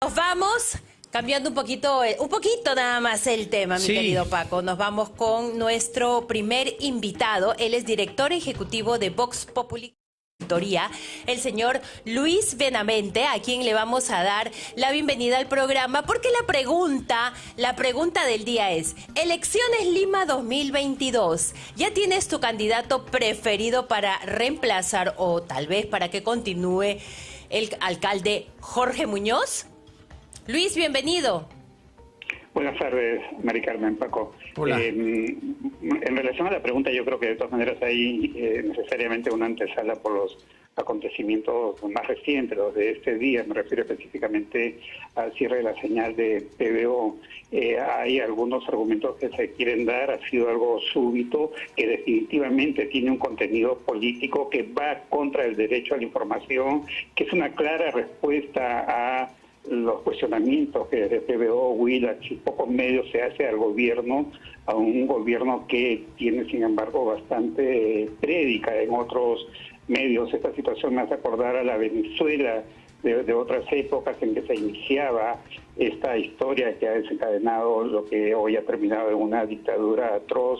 Nos vamos cambiando un poquito nada más el tema, mi querido Paco. Nos vamos con nuestro primer invitado. Él es director ejecutivo de Vox Populi, el señor Luis Benavente, a quien le vamos a dar la bienvenida al programa, porque la pregunta del día es: Elecciones Lima 2022, ¿ya tienes tu candidato preferido para reemplazar o tal vez para que continúe el alcalde Jorge Muñoz? Luis, bienvenido. Buenas tardes, Mari Carmen, Paco. Hola. En relación a la pregunta, yo creo que de todas maneras hay necesariamente una antesala por los acontecimientos más recientes, los de este día. Me refiero específicamente al cierre de la señal de PBO. Hay algunos argumentos que se quieren dar. Ha sido algo súbito, que definitivamente tiene un contenido político que va contra el derecho a la información, que es una clara respuesta a los cuestionamientos que desde PBO, Willax y pocos medios se hace al gobierno, a un gobierno que tiene sin embargo bastante prédica en otros medios. Esta situación me hace acordar a la Venezuela de otras épocas en que se iniciaba esta historia que ha desencadenado lo que hoy ha terminado en una dictadura atroz,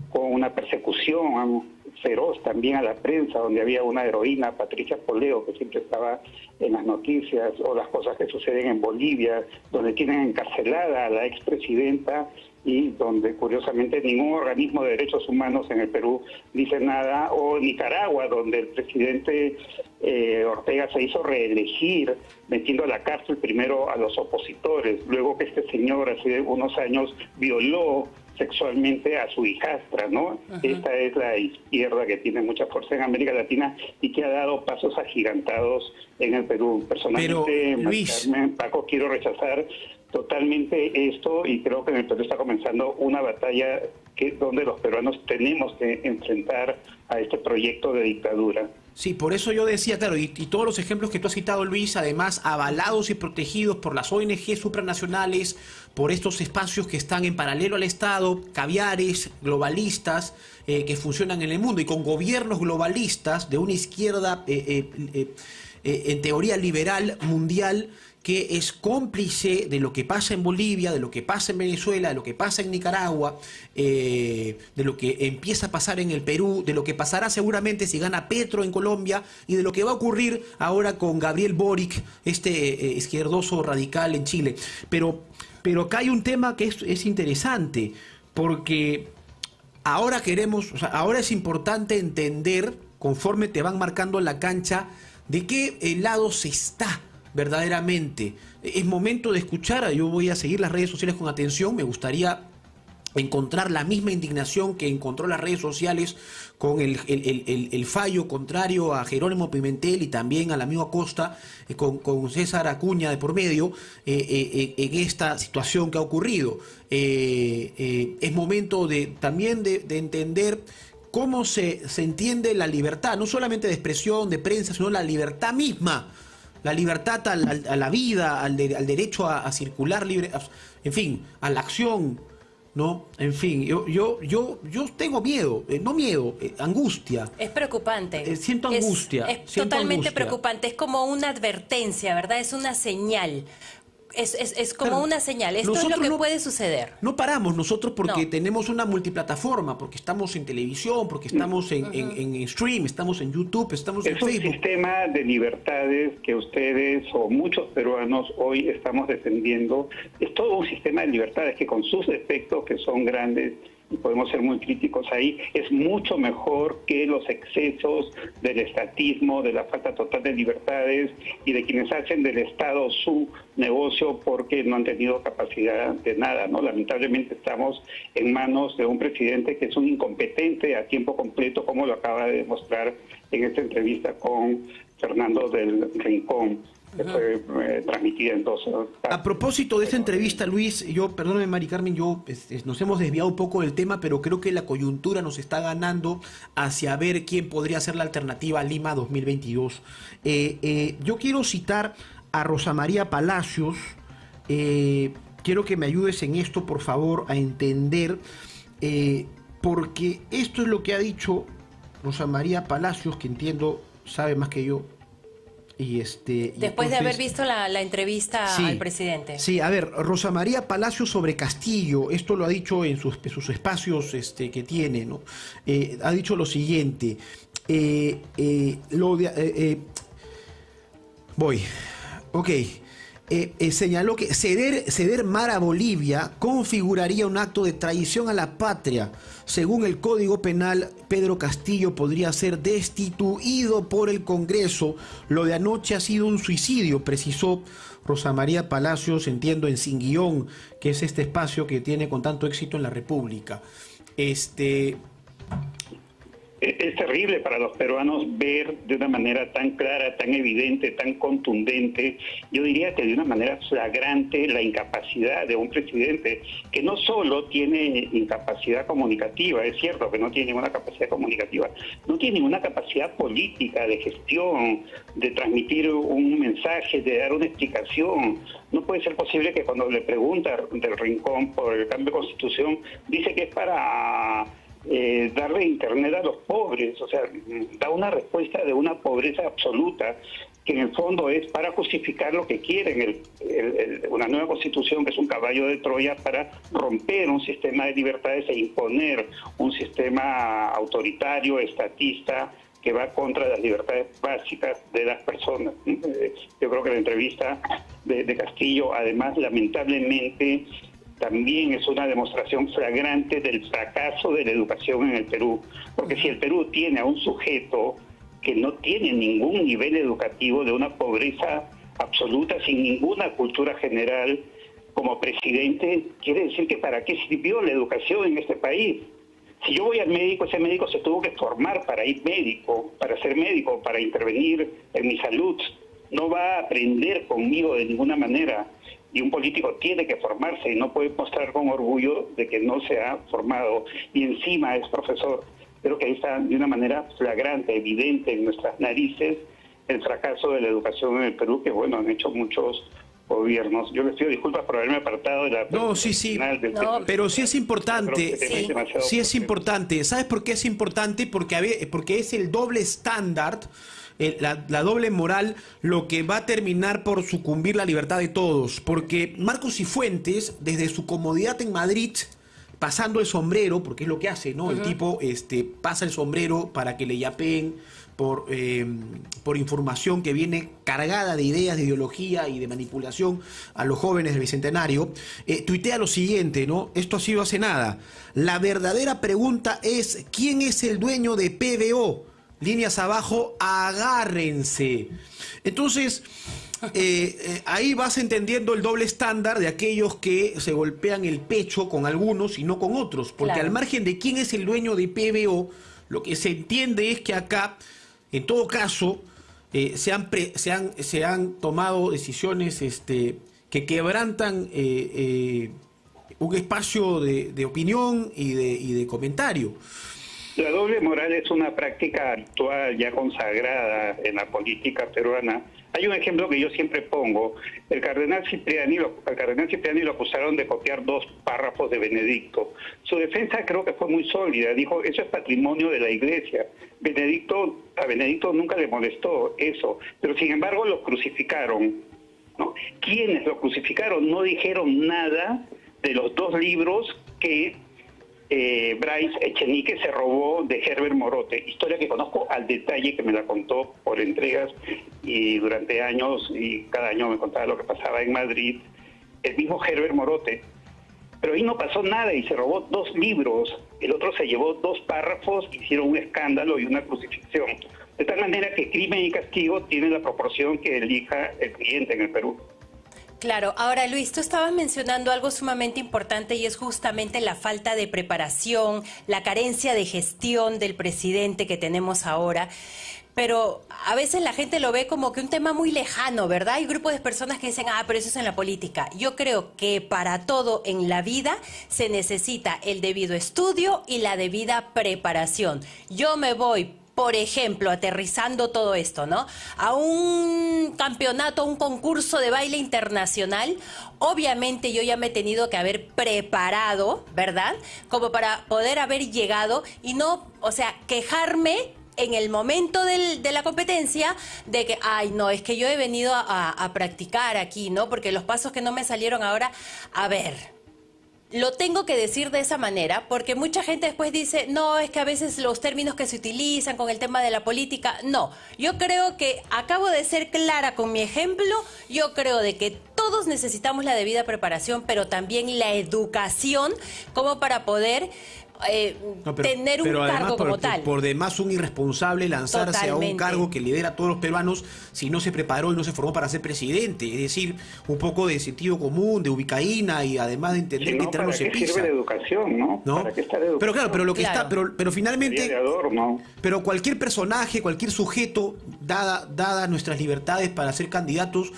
con una persecución feroz también a la prensa, donde había una heroína, Patricia Poleo, que siempre estaba en las noticias, o las cosas que suceden en Bolivia, donde tienen encarcelada a la expresidenta y donde curiosamente ningún organismo de derechos humanos en el Perú dice nada, o Nicaragua, donde el presidente Ortega se hizo reelegir metiendo a la cárcel primero a los opositores, luego que este señor hace unos años violó sexualmente a su hijastra, ¿no? Esta es la izquierda que tiene mucha fuerza en América Latina y que ha dado pasos agigantados en el Perú. Personalmente, Luis, Paco, quiero rechazar totalmente esto y creo que en el Perú está comenzando una batalla donde los peruanos tenemos que enfrentar a este proyecto de dictadura. Sí, por eso yo decía, claro, y todos los ejemplos que tú has citado, Luis, además avalados y protegidos por las ONG supranacionales, por estos espacios que están en paralelo al Estado, caviares, globalistas, que funcionan en el mundo, y con gobiernos globalistas de una izquierda, en teoría liberal, mundial, que es cómplice de lo que pasa en Bolivia, de lo que pasa en Venezuela, de lo que pasa en Nicaragua, de lo que empieza a pasar en el Perú, de lo que pasará seguramente si gana Petro en Colombia, y de lo que va a ocurrir ahora con Gabriel Boric, este izquierdoso radical en Chile. Pero acá hay un tema que es interesante, porque ahora queremos, o sea, ahora es importante entender, conforme te van marcando la cancha, de qué lado se está verdaderamente. Es momento de escuchar. Yo voy a seguir las redes sociales con atención. Me gustaría encontrar la misma indignación que encontró las redes sociales con el fallo contrario a Jerónimo Pimentel y también al amigo Acosta, con César Acuña de por medio, en esta situación que ha ocurrido. Es momento también de entender cómo se entiende la libertad, no solamente de expresión, de prensa, sino la libertad misma. La libertad a la vida, al derecho a circular libre, en fin, a la acción, ¿no? En fin, yo tengo miedo, no miedo, angustia. Es preocupante. Siento angustia. Es totalmente preocupante, es como una advertencia, ¿verdad? Es una señal. Es como claro, una señal. Esto es lo que puede suceder. No paramos nosotros porque tenemos una multiplataforma, porque estamos en televisión, porque estamos en stream, estamos en YouTube, estamos en Facebook. Es un sistema de libertades que ustedes o muchos peruanos hoy estamos defendiendo. Es todo un sistema de libertades que, con sus defectos, que son grandes, y podemos ser muy críticos ahí, es mucho mejor que los excesos del estatismo, de la falta total de libertades y de quienes hacen del Estado su negocio porque no han tenido capacidad de nada, ¿no? Lamentablemente estamos en manos de un presidente que es un incompetente a tiempo completo, como lo acaba de demostrar en esta entrevista con Fernando del Rincón, que fue transmitida en dos. A propósito de esta entrevista, Luis, perdóname, Mari Carmen, nos hemos desviado un poco del tema, pero creo que la coyuntura nos está ganando hacia ver quién podría ser la alternativa a Lima 2022. Yo quiero citar a Rosa María Palacios. Quiero que me ayudes en esto, por favor, a entender, porque esto es lo que ha dicho Rosa María Palacios, que entiendo sabe más que yo. Después de haber visto la entrevista sí, al presidente. Sí, a ver, Rosa María Palacios sobre Castillo, esto lo ha dicho en sus espacios que tiene, ¿no? Ha dicho lo siguiente, señaló que ceder mar a Bolivia configuraría un acto de traición a la patria. Según el Código Penal, Pedro Castillo podría ser destituido por el Congreso. Lo de anoche ha sido un suicidio, precisó Rosa María Palacios, entiendo, en Sin Guión, que es este espacio que tiene con tanto éxito en la República. Es terrible para los peruanos ver de una manera tan clara, tan evidente, tan contundente, yo diría que de una manera flagrante, la incapacidad de un presidente que no solo tiene incapacidad comunicativa, es cierto que no tiene ninguna capacidad comunicativa, no tiene ninguna capacidad política, de gestión, de transmitir un mensaje, de dar una explicación. No puede ser posible que cuando le pregunta del Rincón por el cambio de constitución, dice que es para darle internet a los pobres, o sea, da una respuesta de una pobreza absoluta, que en el fondo es para justificar lo que quieren, una nueva constitución que es un caballo de Troya para romper un sistema de libertades e imponer un sistema autoritario, estatista, que va contra las libertades básicas de las personas. Yo creo que la entrevista de Castillo, además, lamentablemente, también es una demostración flagrante del fracaso de la educación en el Perú. Porque si el Perú tiene a un sujeto que no tiene ningún nivel educativo, de una pobreza absoluta, sin ninguna cultura general, como presidente, quiere decir que ¿para qué sirvió la educación en este país? Si yo voy al médico, ese médico se tuvo que formar para ir médico, para ser médico, para intervenir en mi salud. No va a aprender conmigo de ninguna manera. Y un político tiene que formarse y no puede mostrar con orgullo de que no se ha formado y encima es profesor. Creo que ahí está de una manera flagrante, evidente en nuestras narices el fracaso de la educación en el Perú, que bueno, han hecho muchos gobiernos. Yo les pido disculpas por haberme apartado de la... No, sí, pero sí es importante, sí es importante. ¿Sabes por qué es importante? Porque es el doble estándar, la doble moral, lo que va a terminar por sucumbir la libertad de todos. Porque Marcos Cifuentes, desde su comodidad en Madrid, pasando el sombrero, porque es lo que hace, ¿no? El tipo pasa el sombrero para que le yapeen por información que viene cargada de ideas, de ideología y de manipulación a los jóvenes del Bicentenario. Tuitea lo siguiente, ¿no? Esto ha sido hace nada. La verdadera pregunta es: ¿quién es el dueño de PBO? Líneas abajo, agárrense. Entonces, ahí vas entendiendo el doble estándar de aquellos que se golpean el pecho con algunos y no con otros. Porque claro, al margen de quién es el dueño de PBO, lo que se entiende es que acá, en todo caso, se han tomado decisiones que quebrantan un espacio de opinión y de comentario. La doble moral es una práctica actual, ya consagrada en la política peruana. Hay un ejemplo que yo siempre pongo. Al cardenal Cipriani lo acusaron de copiar 2 párrafos de Benedicto. Su defensa creo que fue muy sólida. Dijo, eso es patrimonio de la Iglesia. A Benedicto nunca le molestó eso, pero sin embargo lo crucificaron, ¿no? ¿Quiénes lo crucificaron? No dijeron nada de los 2 libros que Bryce Echenique se robó de Herbert Morote, historia que conozco al detalle, que me la contó por entregas y durante años, y cada año me contaba lo que pasaba en Madrid, el mismo Herbert Morote. Pero ahí no pasó nada y se robó 2 libros, el otro se llevó 2 párrafos, hicieron un escándalo y una crucifixión. De tal manera que crimen y castigo tienen la proporción que elija el cliente en el Perú. Claro. Ahora, Luis, tú estabas mencionando algo sumamente importante y es justamente la falta de preparación, la carencia de gestión del presidente que tenemos ahora. Pero a veces la gente lo ve como que un tema muy lejano, ¿verdad? Hay grupos de personas que dicen, pero eso es en la política. Yo creo que para todo en la vida se necesita el debido estudio y la debida preparación. Yo me voy, por ejemplo, aterrizando todo esto, ¿no?, a un campeonato, un concurso de baile internacional. Obviamente yo ya me he tenido que haber preparado, ¿verdad?, como para poder haber llegado y no, o sea, quejarme en el momento de la competencia, de que, ay, no, es que yo he venido a practicar aquí, ¿no? Porque los pasos que no me salieron ahora, a ver, lo tengo que decir de esa manera, porque mucha gente después dice, no, es que a veces los términos que se utilizan con el tema de la política, no. Yo creo que acabo de ser clara con mi ejemplo, yo creo de que todos necesitamos la debida preparación, pero también la educación como para poder tener un cargo como tal. Por demás un irresponsable lanzarse Totalmente. a un cargo que lidera a todos los peruanos si no se preparó y no se formó para ser presidente. Es decir, un poco de sentido común, de ubicaína y además de entender qué terreno se pisa. Sirve de educación, ¿no? ¿Para qué está de educación? Pero claro, pero lo que Claro. está, pero finalmente, De adorno. pero cualquier personaje, cualquier sujeto, dadas nuestras libertades para ser candidatos,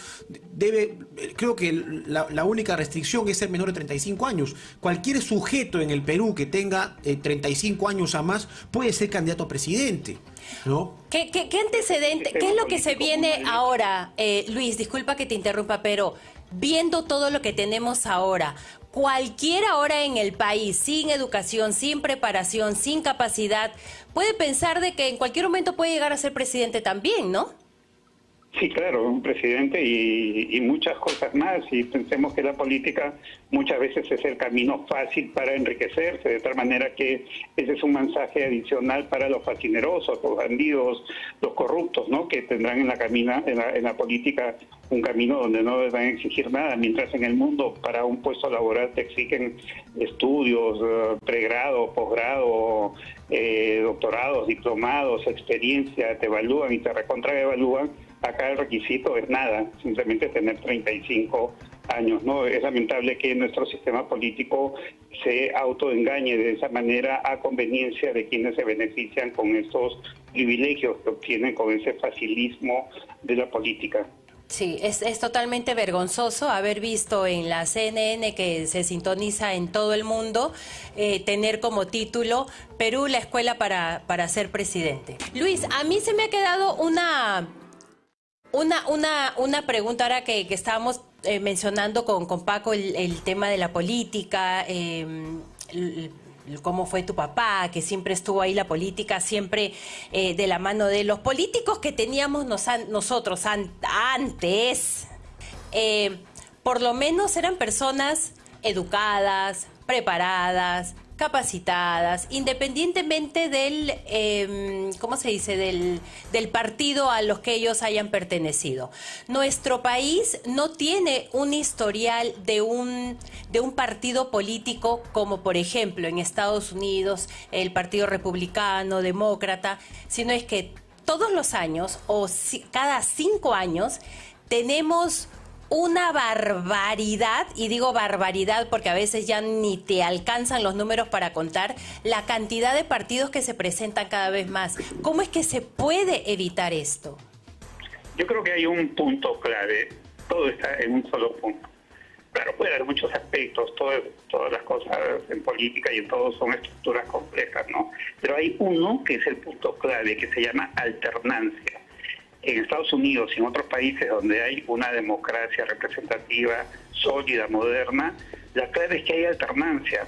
debe, creo que la única restricción es ser menor de 35 años. Cualquier sujeto en el Perú que tenga 35 años a más puede ser candidato a presidente, ¿no? ¿Qué antecedente, qué es lo que se viene ahora, Luis? Disculpa que te interrumpa, pero viendo todo lo que tenemos ahora, cualquiera ahora en el país, sin educación, sin preparación, sin capacidad, puede pensar de que en cualquier momento puede llegar a ser presidente también, ¿no? Sí, claro, un presidente y muchas cosas más. Y pensemos que la política muchas veces es el camino fácil para enriquecerse, de tal manera que ese es un mensaje adicional para los fascinerosos, los bandidos, los corruptos, ¿no? Que tendrán en la política un camino donde no les van a exigir nada, mientras en el mundo para un puesto laboral te exigen estudios, pregrado, posgrado, doctorados, diplomados, experiencia, te evalúan y te recontraevalúan. Acá el requisito es nada, simplemente tener 35 años, ¿no? Es lamentable que nuestro sistema político se autoengañe de esa manera a conveniencia de quienes se benefician con estos privilegios que obtienen con ese facilismo de la política. Sí, es totalmente vergonzoso haber visto en la CNN, que se sintoniza en todo el mundo, tener como título Perú, la escuela para ser presidente. Luis, a mí se me ha quedado una pregunta ahora que estábamos mencionando con Paco el tema de la política, cómo fue tu papá, que siempre estuvo ahí la política, siempre de la mano de los políticos que teníamos nosotros antes. Por lo menos eran personas educadas, preparadas, capacitadas, independientemente del, ¿cómo se dice?, del partido a los que ellos hayan pertenecido. Nuestro país no tiene un historial de un partido político como, por ejemplo, en Estados Unidos, el Partido Republicano, Demócrata, sino es que todos los años, o cada 5 años, tenemos una barbaridad, y digo barbaridad porque a veces ya ni te alcanzan los números para contar la cantidad de partidos que se presentan cada vez más. ¿Cómo es que se puede evitar esto? Yo creo que hay un punto clave, todo está en un solo punto. Claro, puede haber muchos aspectos, todas las cosas en política y en todo son estructuras complejas, ¿no? Pero hay uno que es el punto clave, que se llama alternancia. En Estados Unidos y en otros países donde hay una democracia representativa, sólida, moderna, la clave es que hay alternancia.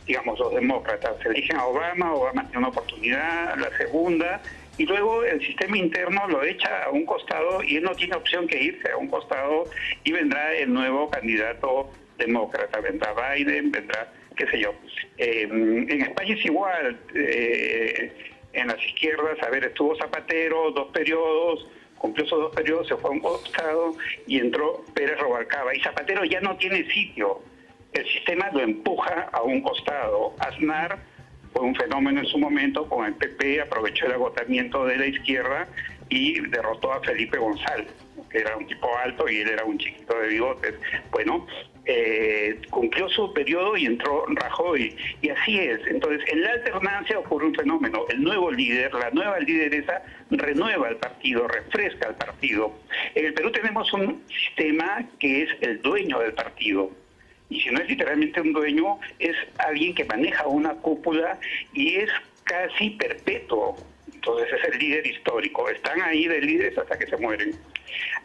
Digamos, los demócratas eligen a Obama tiene una oportunidad, la segunda, y luego el sistema interno lo echa a un costado y él no tiene opción que irse a un costado y vendrá el nuevo candidato demócrata, vendrá Biden, vendrá, qué sé yo. En España es igual. En las izquierdas, estuvo Zapatero 2 periodos, cumplió esos 2 periodos, se fue a un costado y entró Pérez Rubalcaba. Y Zapatero ya no tiene sitio. El sistema lo empuja a un costado. Aznar fue un fenómeno en su momento con el PP, aprovechó el agotamiento de la izquierda y derrotó a Felipe González, que era un tipo alto y él era un chiquito de bigotes. Bueno, cumplió su periodo y entró Rajoy, y así es. Entonces, en la alternancia ocurre un fenómeno. El nuevo líder, la nueva lideresa, renueva el partido, refresca el partido. En el Perú tenemos un sistema que es el dueño del partido. Y si no es literalmente un dueño, es alguien que maneja una cúpula y es casi perpetuo. Entonces es el líder histórico. Están ahí de líderes hasta que se mueren.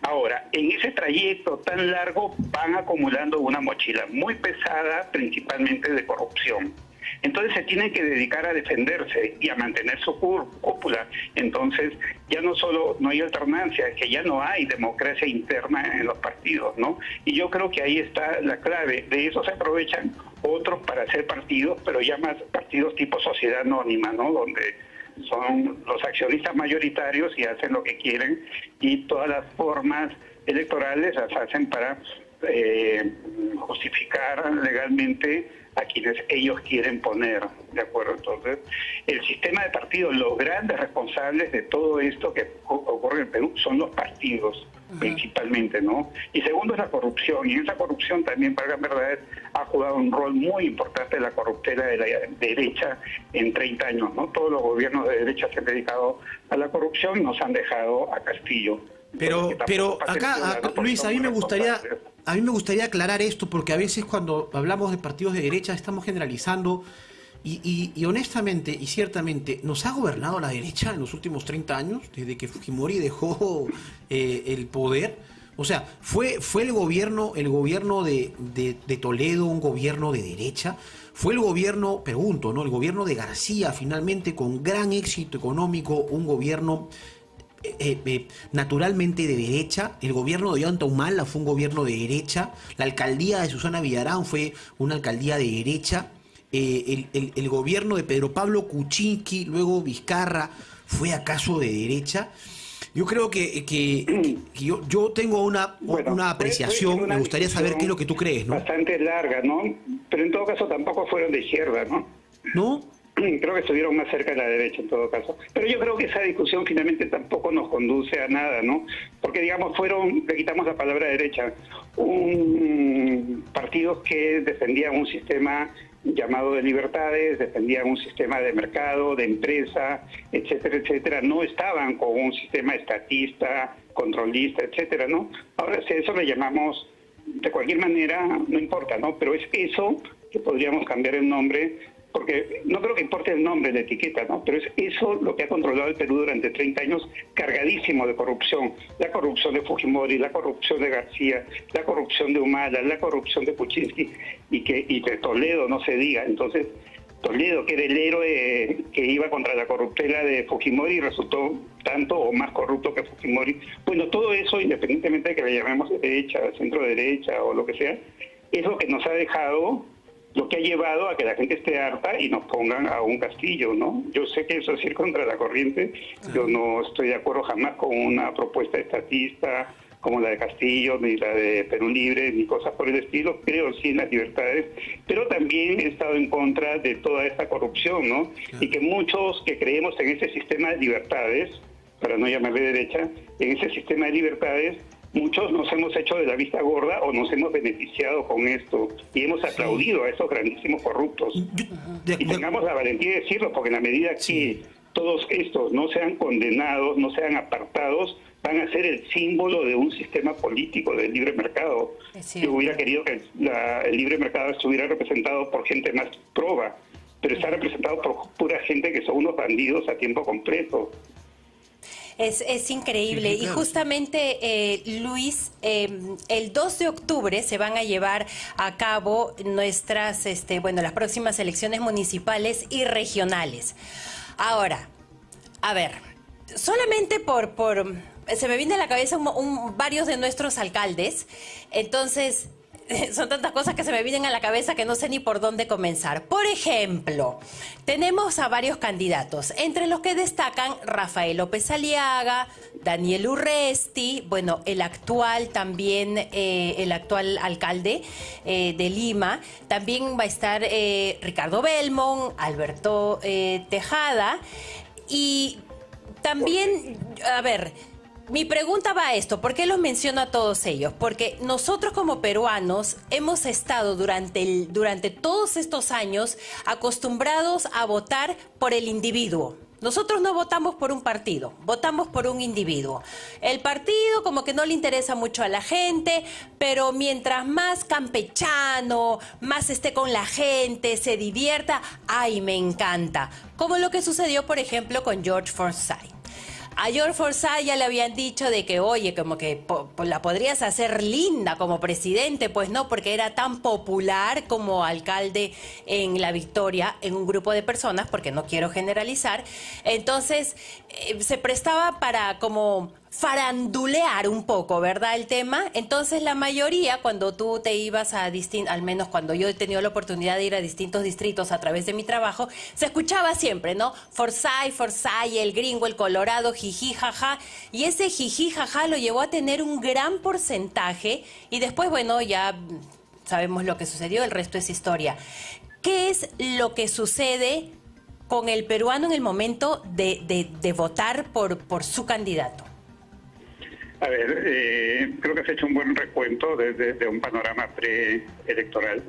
Ahora, en ese trayecto tan largo van acumulando una mochila muy pesada, principalmente de corrupción. Entonces se tienen que dedicar a defenderse y a mantener su cúpula. Entonces ya no solo no hay alternancia, es que ya no hay democracia interna en los partidos, ¿no? Y yo creo que ahí está la clave. De eso se aprovechan otros para hacer partidos, pero ya más partidos tipo sociedad anónima, ¿no? Donde son los accionistas mayoritarios y hacen lo que quieren, y todas las formas electorales las hacen para justificar legalmente a quienes ellos quieren poner, ¿de acuerdo? Entonces, el sistema de partidos, los grandes responsables de todo esto que ocurre en Perú son los partidos, principalmente, ¿no? Y segundo es la corrupción, y esa corrupción también, para verdad, ha jugado un rol muy importante en la corruptela de la derecha en 30 años, ¿no? Todos los gobiernos de derecha se han dedicado a la corrupción y nos han dejado a Castillo. Pero acá, Luis, a mí me gustaría aclarar esto, porque a veces cuando hablamos de partidos de derecha estamos generalizando y honestamente y ciertamente nos ha gobernado la derecha en los últimos 30 años, desde que Fujimori dejó el poder. O sea, fue el gobierno de Toledo un gobierno de derecha. Fue el gobierno, pregunto, ¿no? El gobierno de García, finalmente con gran éxito económico, un gobierno naturalmente de derecha. El gobierno de Ollanta Humala fue un gobierno de derecha. La alcaldía de Susana Villarán fue una alcaldía de derecha. El gobierno de Pedro Pablo Kuczynski, luego Vizcarra, fue acaso de derecha. Yo creo que yo tengo una apreciación, me gustaría saber qué es lo que tú crees, ¿no? Bastante larga, ¿no? Pero en todo caso tampoco fueron de izquierda, ¿no? ¿No? Creo que estuvieron más cerca de la derecha en todo caso. Pero yo creo que esa discusión finalmente tampoco nos conduce a nada, ¿no? Porque, digamos, le quitamos la palabra derecha, partidos que defendían un sistema llamado de libertades, defendían un sistema de mercado, de empresa, etcétera, etcétera, no estaban con un sistema estatista, controlista, etcétera, ¿no? Ahora, si eso le llamamos, de cualquier manera, no importa, ¿no? Pero es eso que podríamos cambiar el nombre, porque no creo que importe el nombre, la etiqueta, ¿no? Pero es eso lo que ha controlado el Perú durante 30 años, cargadísimo de corrupción. La corrupción de Fujimori, la corrupción de García, la corrupción de Humala, la corrupción de Kuczynski y de Toledo, no se diga. Entonces, Toledo, que era el héroe que iba contra la corruptela de Fujimori, resultó tanto o más corrupto que Fujimori. Bueno, todo eso, independientemente de que le llamemos de derecha, centro derecha o lo que sea, es lo que nos ha dejado, lo que ha llevado a que la gente esté harta y nos pongan a un Castillo, ¿no? Yo sé que eso es ir contra la corriente, yo no estoy de acuerdo jamás con una propuesta estatista como la de Castillo, ni la de Perú Libre, ni cosas por el estilo. Creo sí en las libertades, pero también he estado en contra de toda esta corrupción, ¿no? Y que muchos que creemos en ese sistema de libertades, para no llamarle derecha, en ese sistema de libertades, muchos nos hemos hecho de la vista gorda o nos hemos beneficiado con esto y hemos aplaudido a esos grandísimos corruptos. Y tengamos la valentía de decirlo, porque en la medida que todos estos no sean condenados, no sean apartados, van a ser el símbolo de un sistema político del libre mercado. Yo hubiera querido que el libre mercado estuviera representado por gente más proba, pero está representado por pura gente que son unos bandidos a tiempo completo. Es increíble. Sí, claro. Y justamente, Luis, el 2 de octubre se van a llevar a cabo nuestras, las próximas elecciones municipales y regionales. Ahora, a ver, solamente se me viene a la cabeza varios de nuestros alcaldes, entonces son tantas cosas que se me vienen a la cabeza que no sé ni por dónde comenzar. Por ejemplo, tenemos a varios candidatos, entre los que destacan Rafael López Aliaga, Daniel Urresti, bueno, el actual alcalde de Lima, también va a estar Ricardo Belmont, Alberto Tejada, y también, a ver, mi pregunta va a esto, ¿por qué los menciono a todos ellos? Porque nosotros como peruanos hemos estado durante todos estos años acostumbrados a votar por el individuo. Nosotros no votamos por un partido, votamos por un individuo. El partido como que no le interesa mucho a la gente, pero mientras más campechano, más esté con la gente, se divierta, ¡ay, me encanta! Como lo que sucedió, por ejemplo, con George Forsyth. A George Forsyth ya le habían dicho de que, oye, como que la podrías hacer linda como presidente, pues no, porque era tan popular como alcalde en La Victoria, en un grupo de personas, porque no quiero generalizar. Entonces, se prestaba para como farandulear un poco, ¿verdad? El tema. Entonces, la mayoría, cuando tú te ibas a al menos cuando yo he tenido la oportunidad de ir a distintos distritos a través de mi trabajo, se escuchaba siempre, ¿no? Forsyth, el gringo, el colorado, jiji, jaja. Y ese jiji, jaja lo llevó a tener un gran porcentaje y después, bueno, ya sabemos lo que sucedió, el resto es historia. ¿Qué es lo que sucede con el peruano en el momento de votar por su candidato? A ver, creo que has hecho un buen recuento de un panorama preelectoral.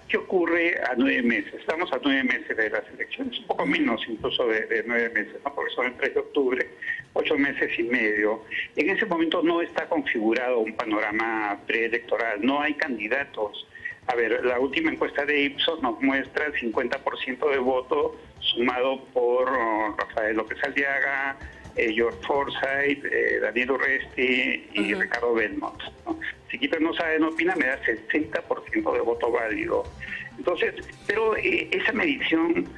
¿Qué ocurre a 9 meses? Estamos a 9 meses de las elecciones, un poco menos incluso de 9 meses, ¿no? Porque son el 3 de octubre, 8 meses y medio. En ese momento no está configurado un panorama preelectoral, no hay candidatos. A ver, la última encuesta de Ipsos nos muestra el 50% de voto sumado por Rafael López Aliaga, George Forsyth, Daniel Urresti y Ricardo Belmont, ¿no? Si Quito no sabe, no opina, me da 60% de voto válido. Entonces, pero esa medición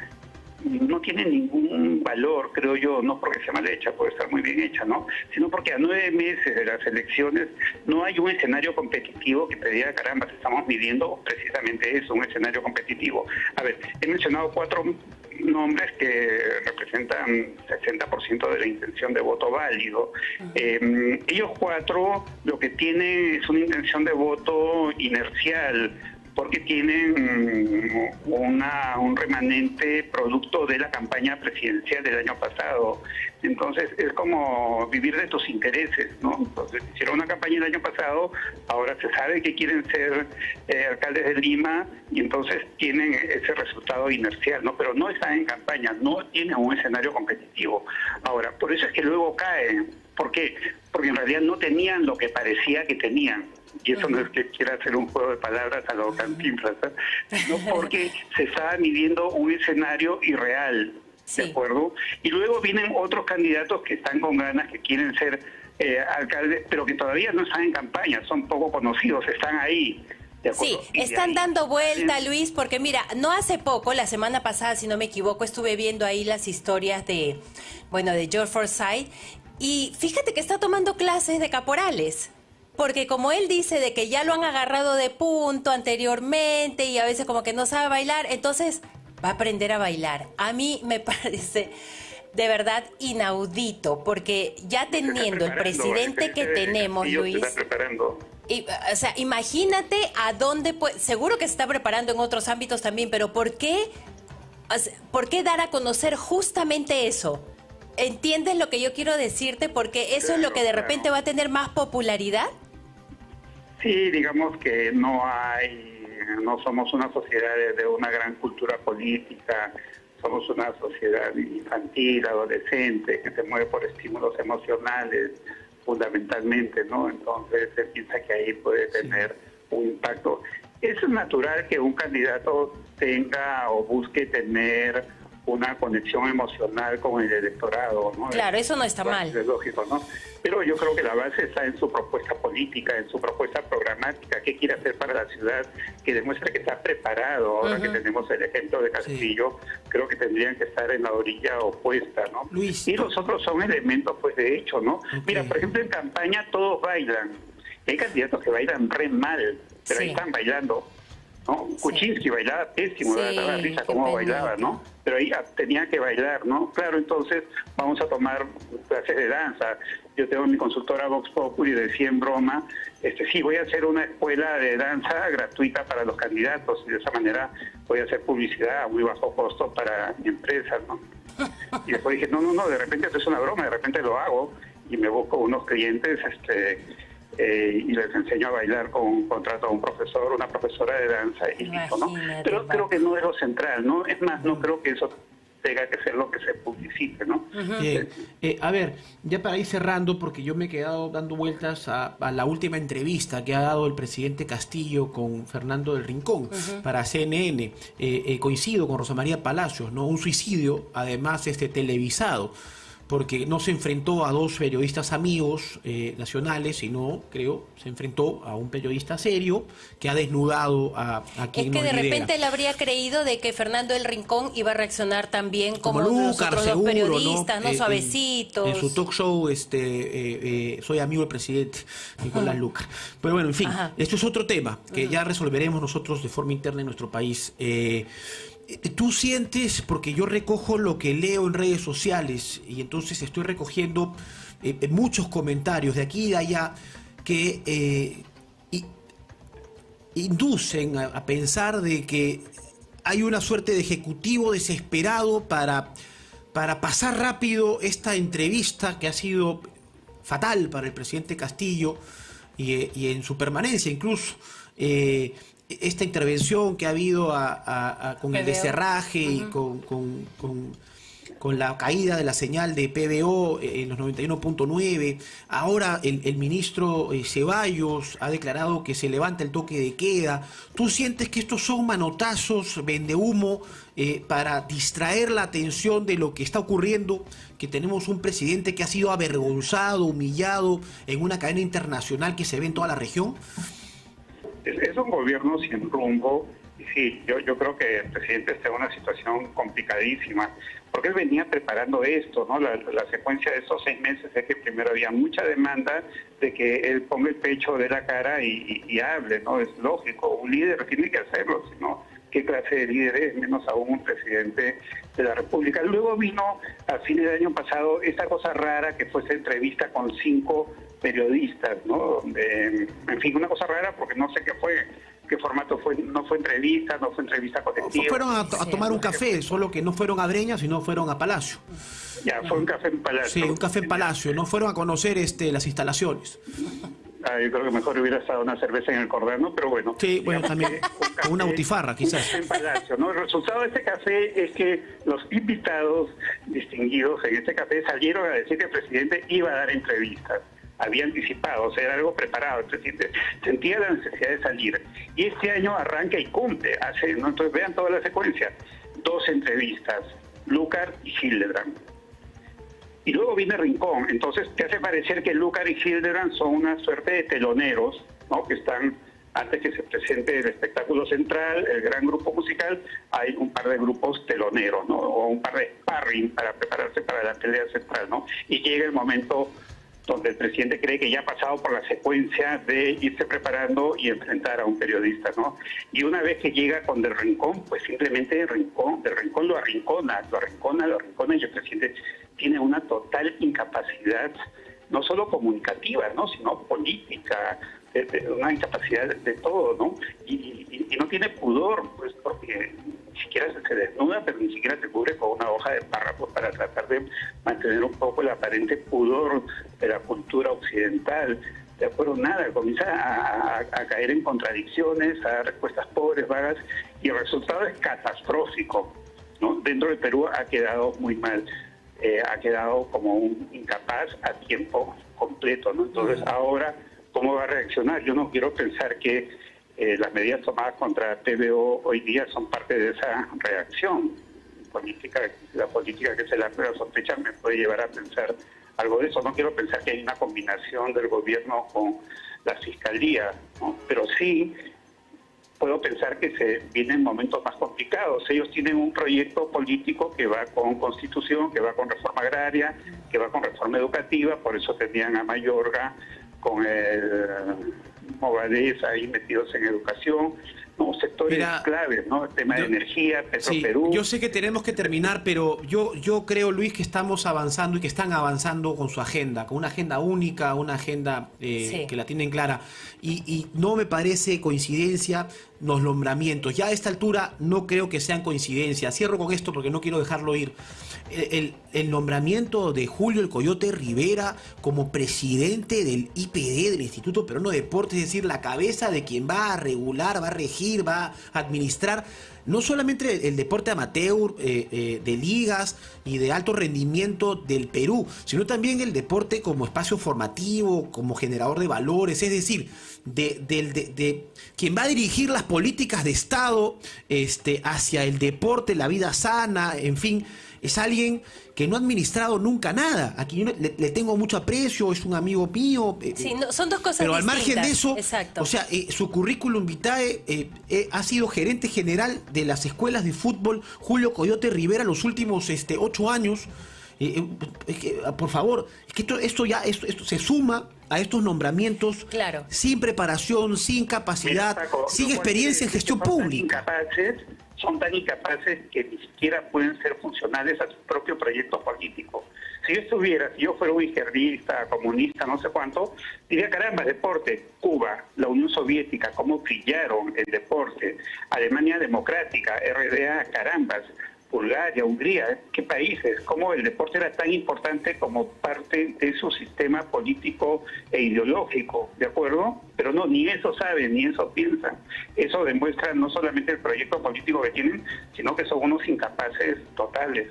no tiene ningún valor, creo yo, no porque sea mal hecha, puede estar muy bien hecha, ¿no? Sino porque a 9 meses de las elecciones no hay un escenario competitivo que te diga, caramba, estamos midiendo precisamente eso, un escenario competitivo. A ver, he mencionado 4 nombres que representan 60% de la intención de voto válido. Ellos 4 lo que tienen es una intención de voto inercial, porque tienen un remanente producto de la campaña presidencial del año pasado. Entonces es como vivir de tus intereses, ¿no? Entonces hicieron una campaña el año pasado, ahora se sabe que quieren ser alcaldes de Lima y entonces tienen ese resultado inercial, ¿no? Pero no están en campaña, no tienen un escenario competitivo. Ahora, por eso es que luego caen. ¿Por qué? Porque en realidad no tenían lo que parecía que tenían. Y eso no es que quiera hacer un juego de palabras a lo Cantinflas, sino porque se estaba midiendo un escenario irreal, ¿de acuerdo? Y luego vienen otros candidatos que están con ganas, que quieren ser alcaldes, pero que todavía no están en campaña, son poco conocidos, están ahí. Sí, están dando vuelta, Luis, porque mira, no hace poco, la semana pasada, si no me equivoco, estuve viendo ahí las historias de George Forsyth, y fíjate que está tomando clases de caporales. Porque como él dice de que ya lo han agarrado de punto anteriormente y a veces como que no sabe bailar, entonces va a aprender a bailar. A mí me parece de verdad inaudito, porque ya teniendo el presidente que tenemos, Luis... Se está preparando. O sea, imagínate a dónde... seguro que se está preparando en otros ámbitos también, pero ¿por qué dar a conocer justamente eso? ¿Entiendes lo que yo quiero decirte? Porque eso es lo que de repente va a tener más popularidad. Sí, digamos que no somos una sociedad de una gran cultura política, somos una sociedad infantil, adolescente, que se mueve por estímulos emocionales fundamentalmente, ¿no? Entonces se piensa que ahí puede tener un impacto. Es natural que un candidato tenga o busque tener una conexión emocional con el electorado, ¿no? Claro, eso no está mal. Es lógico, ¿no? Pero yo creo que la base está en su propuesta política, en su propuesta programática, qué quiere hacer para la ciudad, que demuestre que está preparado. Ahora que tenemos el ejemplo de Castillo, creo que tendrían que estar en la orilla opuesta, ¿no? Luis, y los otros son elementos, pues, de hecho, ¿no? Mira, por ejemplo, en campaña todos bailan. Hay candidatos que bailan re mal, pero ahí están bailando, ¿no? Kuczynski bailaba pésimo, daba risa cómo bailaba, ¿no? Pero ahí tenía que bailar, ¿no? Claro, entonces vamos a tomar clases de danza. Yo tengo mi consultora Vox Populi, decía en broma, sí, voy a hacer una escuela de danza gratuita para los candidatos y de esa manera voy a hacer publicidad a muy bajo costo para mi empresa, ¿no? Y después dije, no, de repente esto es una broma, de repente lo hago y me busco unos clientes, y les enseño a bailar con un contrato a un profesor, una profesora de danza y listo, ¿no? Pero creo que no es lo central, ¿no? Es más, no creo que eso tenga que ser lo que se publicite, ¿no? Bien. A ver, ya para ir cerrando, porque yo me he quedado dando vueltas a la última entrevista que ha dado el presidente Castillo con Fernando del Rincón para CNN. Coincido con Rosa María Palacios, ¿no? Un suicidio, además, televisado. porque no se enfrentó a dos periodistas amigos nacionales, sino, creo, se enfrentó a un periodista serio que ha desnudado a quien nos lidera. Es que de repente él habría creído de que Fernando El Rincón iba a reaccionar también como los otros dos periodistas, ¿no? Suavecitos. En su talk show, soy amigo del presidente Nicolás Lucar. Pero bueno, en fin, esto es otro tema que ya resolveremos nosotros de forma interna en nuestro país. Tú sientes, porque yo recojo lo que leo en redes sociales y entonces estoy recogiendo muchos comentarios de aquí y de allá que inducen a pensar de que hay una suerte de ejecutivo desesperado para pasar rápido esta entrevista que ha sido fatal para el presidente Castillo y en su permanencia incluso. Esta intervención que ha habido con el descerraje y con la caída de la señal de PBO en los 91.9. Ahora el ministro Ceballos ha declarado que se levanta el toque de queda. ¿Tú sientes que estos son manotazos, vendehumo, para distraer la atención de lo que está ocurriendo? Que tenemos un presidente que ha sido avergonzado, humillado en una cadena internacional que se ve en toda la región. Es un gobierno sin rumbo. Y sí, yo creo que el presidente está en una situación complicadísima, porque él venía preparando esto, ¿no? La secuencia de estos 6 meses es que primero había mucha demanda de que él ponga el pecho de la cara y hable, ¿no? Es lógico, un líder tiene que hacerlo, si no, ¿qué clase de líder es? Menos aún un presidente de la República. Luego vino, a fines del año pasado, esta cosa rara que fue esa entrevista con 5 periodistas, ¿no? En fin, una cosa rara porque no sé qué formato fue, no fue entrevista colectiva. Fueron a tomar un café, solo que no fueron a Breña, sino fueron a Palacio. Ya, fue un café en Palacio. Sí, un café en Palacio, no fueron a conocer las instalaciones. Yo creo que mejor hubiera estado una cerveza en el Cordero, pero bueno. Sí, bueno, también una butifarra, quizás. En Palacio, ¿no? El resultado de este café es que los invitados distinguidos en este café salieron a decir que el presidente iba a dar entrevistas. Había anticipado, o sea, era algo preparado. El presidente sentía la necesidad de salir. Y este año arranca y cumple. ¿No? Entonces vean toda la secuencia. 2 entrevistas, Lucar y Hildebrand. Y luego viene Rincón. Entonces te hace parecer que Lucar y Hildebrand son una suerte de teloneros, ¿no? Que están, antes que se presente el espectáculo central, el gran grupo musical, hay un par de grupos teloneros, ¿no? O un par de sparring para prepararse para la pelea central, ¿no? Y llega el momento donde el presidente cree que ya ha pasado por la secuencia de irse preparando y enfrentar a un periodista, ¿no? Y una vez que llega con Del Rincón, pues simplemente Del Rincón lo arrincona, y el presidente tiene una total incapacidad, no solo comunicativa, ¿no? Sino política, una incapacidad de todo, ¿no? Y no tiene pudor, pues porque ni siquiera se desnuda, pero ni siquiera se cubre con una hoja de párrafo para tratar de mantener un poco el aparente pudor de la cultura occidental. De acuerdo, nada, comienza a caer en contradicciones, a dar respuestas pobres, vagas, y el resultado es catastrófico, ¿no? Dentro del Perú ha quedado muy mal, ha quedado como un incapaz a tiempo completo, ¿no? Entonces ahora, ¿cómo va a reaccionar? Yo no quiero pensar que las medidas tomadas contra TVO hoy día son parte de esa reacción política. La política que se la sospecha me puede llevar a pensar algo de eso. No quiero pensar que hay una combinación del gobierno con la fiscalía, ¿no? Pero sí puedo pensar que se vienen momentos más complicados. Ellos tienen un proyecto político que va con constitución, que va con reforma agraria, que va con reforma educativa, por eso tenían a Mayorga con el Movadez ahí metidos en educación, ¿no? Sectores claves, ¿no? El tema de energía, Petroperú. Sí, yo sé que tenemos que terminar, pero yo creo, Luis, que estamos avanzando y que están avanzando con su agenda, con una agenda única, una agenda que la tienen clara. Y no me parece coincidencia los nombramientos. Ya a esta altura no creo que sean coincidencias. Cierro con esto porque no quiero dejarlo ir. El nombramiento de Julio el Coyote Rivera como presidente del IPD, del Instituto Peruano de Deportes, es decir, la cabeza de quien va a regular, va a regir, va a administrar no solamente el deporte amateur de ligas y de alto rendimiento del Perú, sino también el deporte como espacio formativo, como generador de valores, es decir, de quien va a dirigir las políticas de Estado hacia el deporte, la vida sana, en fin. es alguien que no ha administrado nunca nada. Aquí yo le tengo mucho aprecio, es un amigo mío. Sí, no, son dos cosas pero distintas. al margen de eso, exacto. o sea, su currículum vitae ha sido gerente general de las escuelas de fútbol Julio Coyote Rivera los últimos 8 años. Por favor, es que esto se suma a estos nombramientos claro. sin preparación, sin capacidad, Mira, Paco, sin experiencia en gestión pública. Son tan incapaces que ni siquiera pueden ser funcionales a su propio proyecto político. Si yo fuera un izquierdista, comunista, no sé cuánto, diría, caramba, deporte, Cuba, la Unión Soviética, cómo brillaron el deporte, Alemania Democrática, RDA, carambas, Bulgaria, Hungría, qué países, cómo el deporte era tan importante como parte de su sistema político e ideológico, ¿de acuerdo? Pero no, ni eso saben, ni eso piensan. Eso demuestra no solamente el proyecto político que tienen, sino que son unos incapaces totales.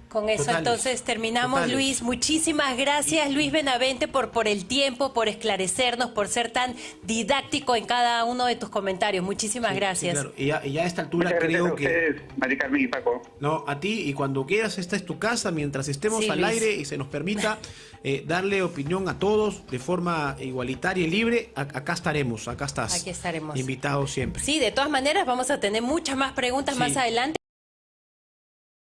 Con eso Totales. Entonces terminamos, Totales. Luis. Muchísimas gracias, Luis Benavente, por el tiempo, por esclarecernos, por ser tan didáctico en cada uno de tus comentarios. Muchísimas gracias. Sí, claro. Y ya a esta altura Muchas gracias creo a que... ustedes, María Carmen y Paco. No, a ti, y cuando quieras, esta es tu casa, mientras estemos Sí, al Luis. aire y se nos permita darle opinión a todos de forma igualitaria y libre, acá estaremos, acá estás. Aquí estaremos. Invitado siempre. Sí, de todas maneras vamos a tener muchas más preguntas Sí. más adelante.